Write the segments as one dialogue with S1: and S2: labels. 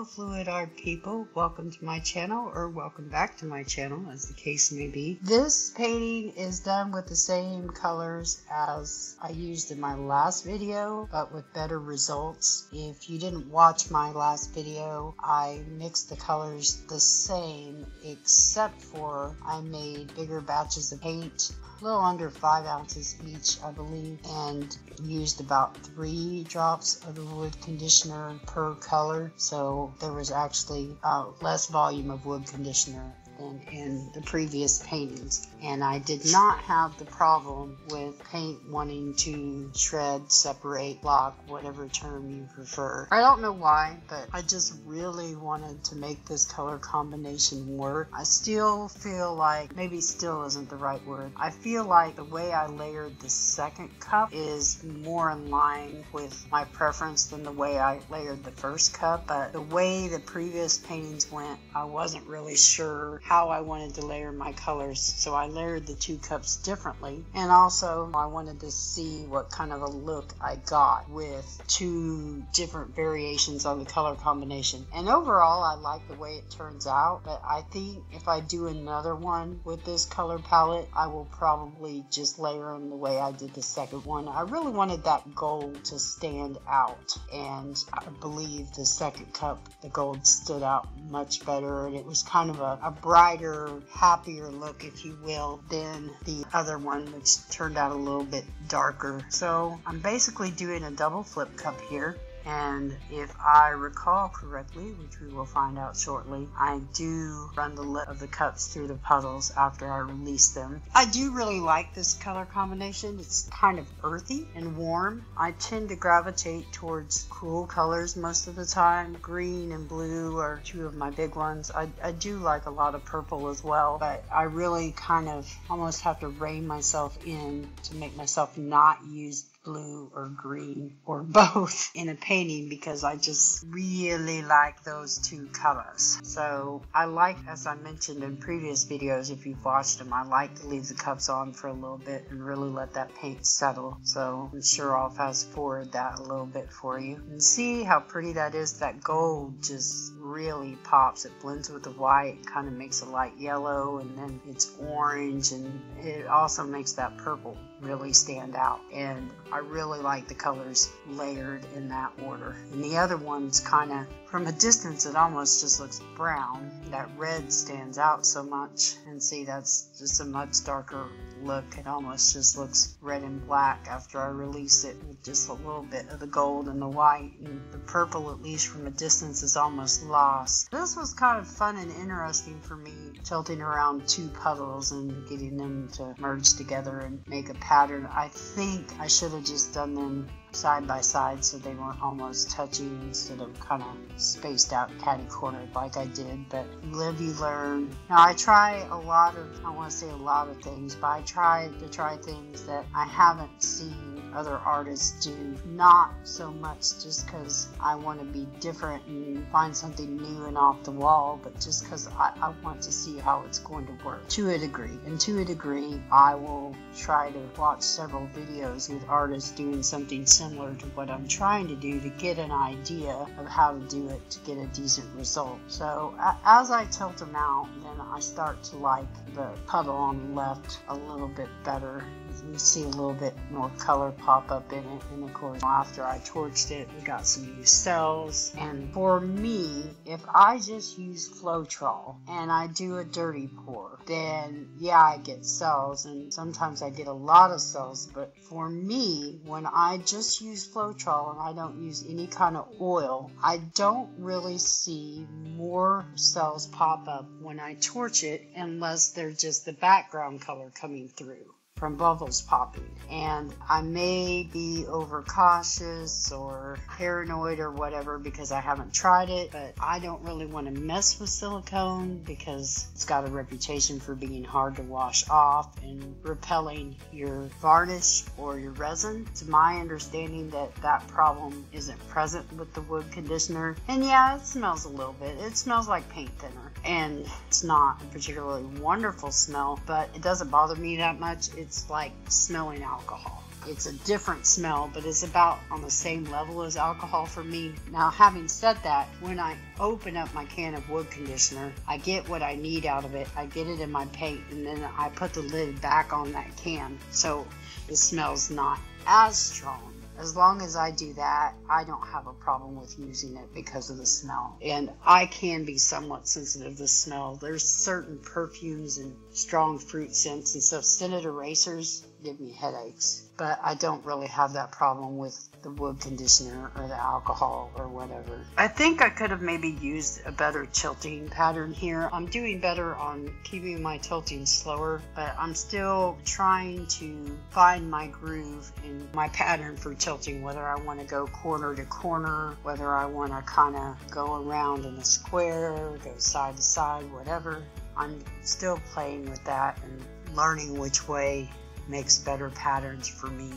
S1: Hello fluid art people, welcome to my channel, or welcome back to my channel as the case may be. This painting is done with the same colors as I used in my last video, but with better results. If you didn't watch my last video, I mixed the colors the same except for I made bigger batches of paint, a little under 5 ounces each I believe, and used about 3 drops of the wood conditioner per color, so there was actually less volume of wood conditioner than in the previous paintings. And I did not have the problem with paint wanting to shred, separate, block, whatever term you prefer. I don't know why, but I just really wanted to make this color combination work. I still feel like, maybe still isn't the right word, I feel like the way I layered the second cup is more in line with my preference than the way I layered the first cup. But the way the previous paintings went, I wasn't really sure how I wanted to layer my colors, so I layered the 2 cups differently. And also I wanted to see what kind of a look I got with 2 different variations on the color combination. And overall I like the way it turns out, but I think if I do another one with this color palette, I will probably just layer them the way I did the second one. I really wanted that gold to stand out, and I believe the second cup, the gold stood out much better, and it was kind of a brighter, happier look, if you will, than the other one, which turned out a little bit darker. So I'm basically doing a double flip cup here. And if I recall correctly, which we will find out shortly, I do run the lip of the cups through the puddles after I release them. I do really like this color combination. It's kind of earthy and warm. I tend to gravitate towards cool colors most of the time. Green and blue are 2 of my big ones. I do like a lot of purple as well, but I really kind of almost have to rein myself in to make myself not use blue or green or both in a painting, because I just really like those 2 colors. So I like, as I mentioned in previous videos, if you've watched them, I like to leave the cups on for a little bit and really let that paint settle. So I'm sure I'll fast forward that a little bit for you and see how pretty that is. That gold just really pops. It blends with the white, kind of makes a light yellow, and then it's orange, and it also makes that purple really stand out. And I really like the colors layered in that order. And the other one's kind of, from a distance, it almost just looks brown. That red stands out so much. And see, that's just a much darker look. It almost just looks red and black after I release it with just a little bit of the gold and the white. And the purple, at least from a distance, is almost lost. This was kind of fun and interesting for me, tilting around 2 puddles and getting them to merge together and make a pattern. I think I should have just done them side by side so they weren't almost touching instead of kind of spaced out catty cornered like I did. But you live, you learn. Now I try a lot of, I want to say a lot of things, but I try to try things that I haven't seen other artists do. Not so much just because I want to be different and find something new and off the wall, but just because I want to see how it's going to work to a degree. And to a degree, I will try to watch several videos with artists doing something similar to what I'm trying to do to get an idea of how to do it to get a decent result. So as I tilt them out, then I start to like the puddle on the left a little bit better. You see a little bit more color pop up in it, and of course after I torched it, we got some new cells. And for me, if I just use Floetrol and I do a dirty pour, then yeah, I get cells, and sometimes I get a lot of cells. But for me, when I just use Floetrol and I don't use any kind of oil, I don't really see more cells pop up when I torch it, unless they're just the background color coming through from bubbles popping. And I may be overcautious or paranoid or whatever because I haven't tried it, but I don't really want to mess with silicone because it's got a reputation for being hard to wash off and repelling your varnish or your resin. To my understanding, that problem isn't present with the wood conditioner. And yeah, it smells a little bit. It smells like paint thinner, and it's not a particularly wonderful smell, but it doesn't bother me that much. It's like smelling alcohol. It's a different smell, but it's about on the same level as alcohol for me. Now, having said that, when I open up my can of wood conditioner, I get what I need out of it. I get it in my paint, and then I put the lid back on that can, so the smell's not as strong. As long as I do that, I don't have a problem with using it because of the smell. And I can be somewhat sensitive to smell. There's certain perfumes and strong fruit scents and stuff. Scented erasers give me headaches. But I don't really have that problem with the wood conditioner or the alcohol or whatever. I think I could have maybe used a better tilting pattern here. I'm doing better on keeping my tilting slower, but I'm still trying to find my groove in my pattern for tilting, whether I want to go corner to corner, whether I want to kind of go around in a square, go side to side, whatever. I'm still playing with that and learning which way makes better patterns for me.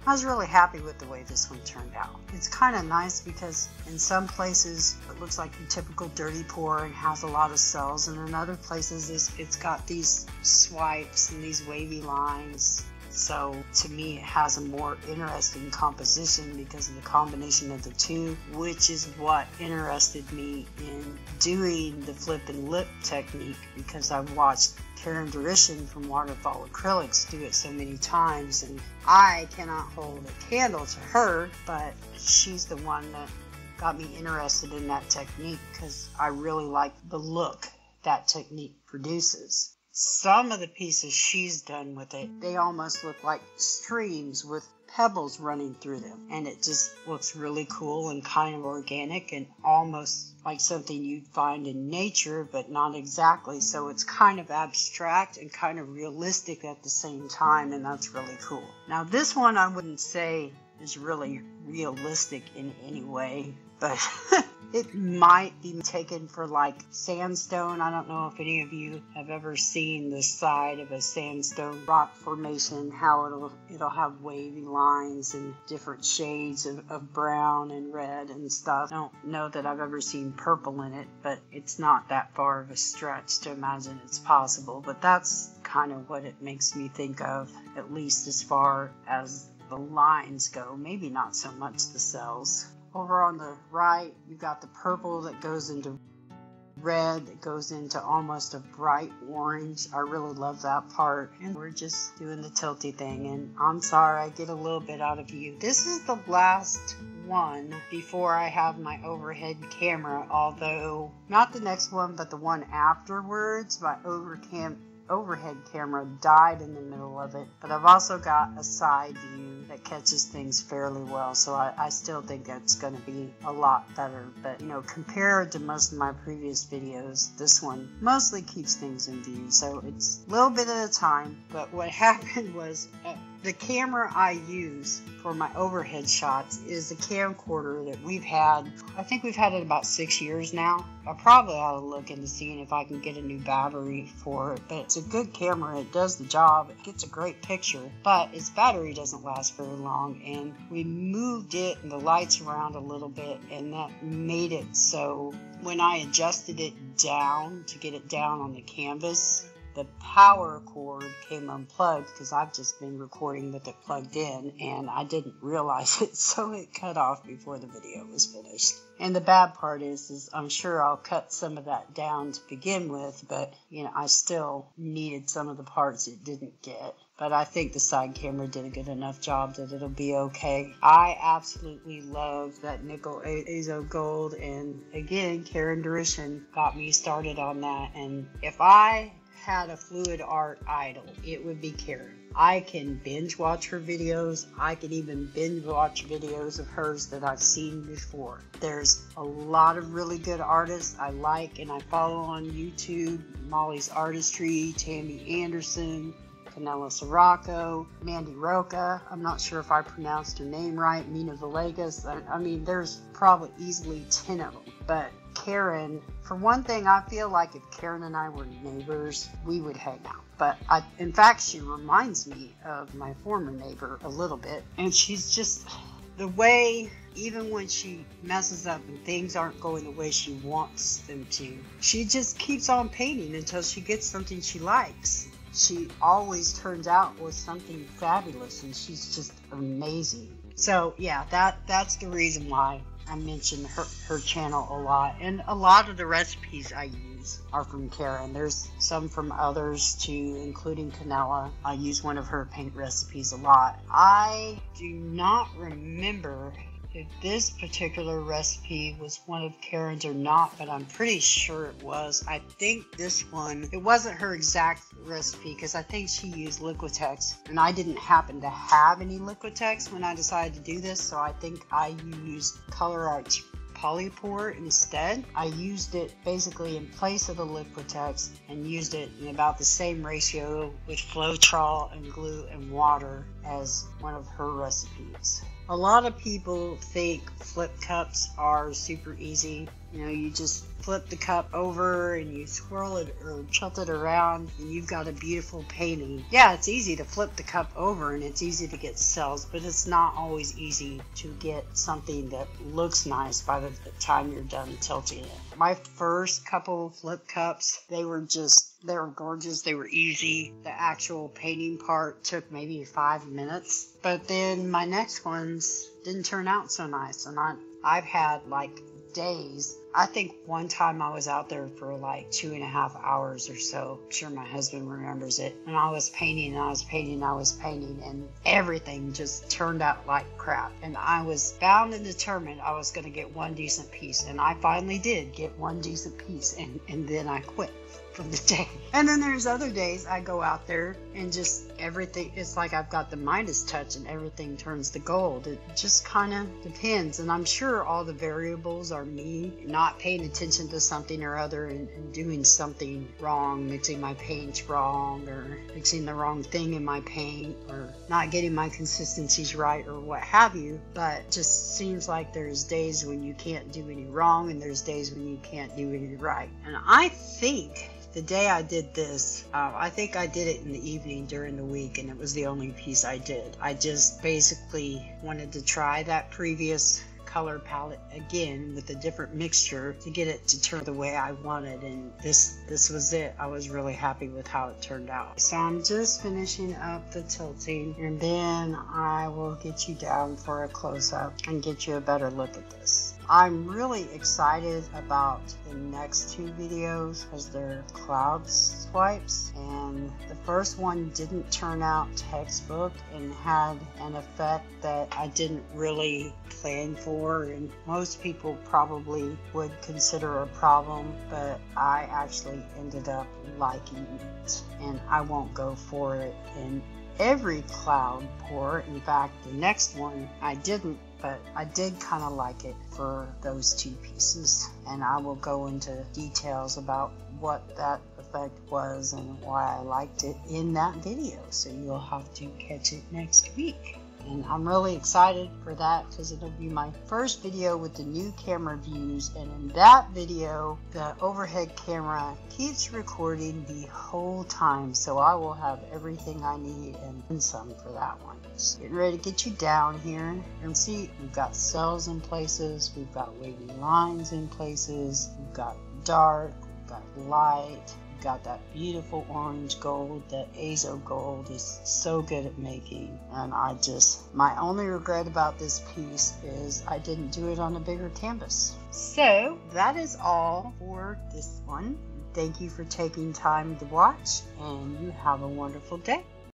S1: I was really happy with the way this one turned out. It's kind of nice because in some places it looks like your typical dirty pour and has a lot of cells, and in other places it's got these swipes and these wavy lines. So to me it has a more interesting composition because of the combination of the two, which is what interested me in doing the flip and lip technique, because I've watched Karen Durishan from Waterfall Acrylics do it so many times, and I cannot hold a candle to her, but she's the one that got me interested in that technique because I really like the look that technique produces. Some of the pieces she's done with it, they almost look like streams with pebbles running through them, and it just looks really cool and kind of organic and almost like something you'd find in nature, but not exactly. So it's kind of abstract and kind of realistic at the same time, and that's really cool. Now this one I wouldn't say is really realistic in any way, but it might be taken for like sandstone. I don't know if any of you have ever seen the side of a sandstone rock formation, how it'll have wavy lines and different shades of brown and red and stuff. I don't know that I've ever seen purple in it, but it's not that far of a stretch to imagine it's possible. But that's kind of what it makes me think of, at least as far as the lines go. Maybe not so much the cells. Over on the right, you've got the purple that goes into red, that goes into almost a bright orange. I really love that part. And we're just doing the tilty thing. And I'm sorry I get a little bit out of view. This is the last one before I have my overhead camera, although not the next one, but the one afterwards. My overhead camera died in the middle of it, but I've also got a side view that catches things fairly well, so I still think it's going to be a lot better. But you know, compared to most of my previous videos, this one mostly keeps things in view, so it's a little bit at a time. But what happened was the camera I use for my overhead shots is a camcorder that we've had, I think we've had it about 6 years now. I probably ought to look into seeing if I can get a new battery for it, but it's a good camera. It does the job. It gets a great picture, but its battery doesn't last very long, and we moved it and the lights around a little bit, and that made it so when I adjusted it down to get it down on the canvas, the power cord came unplugged because I've just been recording with it plugged in and I didn't realize it, so it cut off before the video was finished. And the bad part is I'm sure I'll cut some of that down to begin with, but you know, I still needed some of the parts it didn't get. But I think the side camera did a good enough job that it'll be okay. I absolutely love that nickel azo gold, and again, Karen Durishan got me started on that. And if I had a fluid art idol, it would be Karen. I can binge watch her videos. I can even binge watch videos of hers that I've seen before. There's a lot of really good artists I like and I follow on YouTube. Molly's Artistry, Tammy Anderson, Kanella Ciraco, Mandy Roca. I'm not sure if I pronounced her name right. Mina Villegas. I mean, there's probably easily 10 of them. But Karen, for one thing, I feel like if Karen and I were neighbors, we would hang out. But in fact, she reminds me of my former neighbor a little bit. And she's just, the way, even when she messes up and things aren't going the way she wants them to, she just keeps on painting until she gets something she likes. she always turns out with something fabulous, and she's just amazing. So yeah, that's the reason why I mention her channel a lot. And a lot of the recipes I use are from Karen. There's some from others too, including Kanella. I use one of her paint recipes a lot. I do not remember if this particular recipe was one of Karen's or not, but I'm pretty sure it was. I think this one, it wasn't her exact recipe because I think she used Liquitex, and I didn't happen to have any Liquitex when I decided to do this, so I think I used Color Arts Polypore instead. I used it basically in place of the Liquitex and used it in about the same ratio with Floetrol and glue and water as one of her recipes. A lot of people think flip cups are super easy. You know, you just flip the cup over and you swirl it or tilt it around and you've got a beautiful painting. Yeah, it's easy to flip the cup over and it's easy to get cells, but it's not always easy to get something that looks nice by the time you're done tilting it. My first couple flip cups, they were gorgeous. They were easy. The actual painting part took maybe 5 minutes. But then my next ones didn't turn out so nice. And I've had like days. I think one time I was out there for like 2.5 hours or so. I'm sure my husband remembers it. And I was painting, and everything just turned out like crap. And I was bound and determined I was going to get one decent piece. And I finally did get one decent piece. And then I quit for the day. And then there's other days I go out there and just everything, it's like I've got the Midas touch and everything turns to gold. It just kind of depends. And I'm sure all the variables are me not paying attention to something or other and doing something wrong, mixing my paints wrong or mixing the wrong thing in my paint or not getting my consistencies right or what have you. But just seems like there's days when you can't do any wrong and there's days when you can't do any right. And I think the day I did this, I think I did it in the evening during the week, and it was the only piece I did. I just basically wanted to try that previous color palette again with a different mixture to get it to turn the way I wanted, and this was it. I was really happy with how it turned out. So I'm just finishing up the tilting, and then I will get you down for a close-up and get you a better look at this. I'm really excited about the next two videos because they're cloud swipes, and the first one didn't turn out textbook and had an effect that I didn't really plan for, and most people probably would consider a problem, but I actually ended up liking it, and I won't go for it in every cloud pour. In fact, the next one I didn't, but I did kind of like it for those two pieces, and I will go into details about what that effect was and why I liked it in that video, so you'll have to catch it next week. And I'm really excited for that because it'll be my first video with the new camera views, and in that video the overhead camera keeps recording the whole time, so I will have everything I need and then some for that one. Just getting ready to get you down here and see, we've got cells in places, we've got wavy lines in places, we've got dark, we've got light, got that beautiful orange gold that Azo Gold is so good at making. And my only regret about this piece is I didn't do it on a bigger canvas. So that is all for this one. Thank you for taking time to watch, and you have a wonderful day.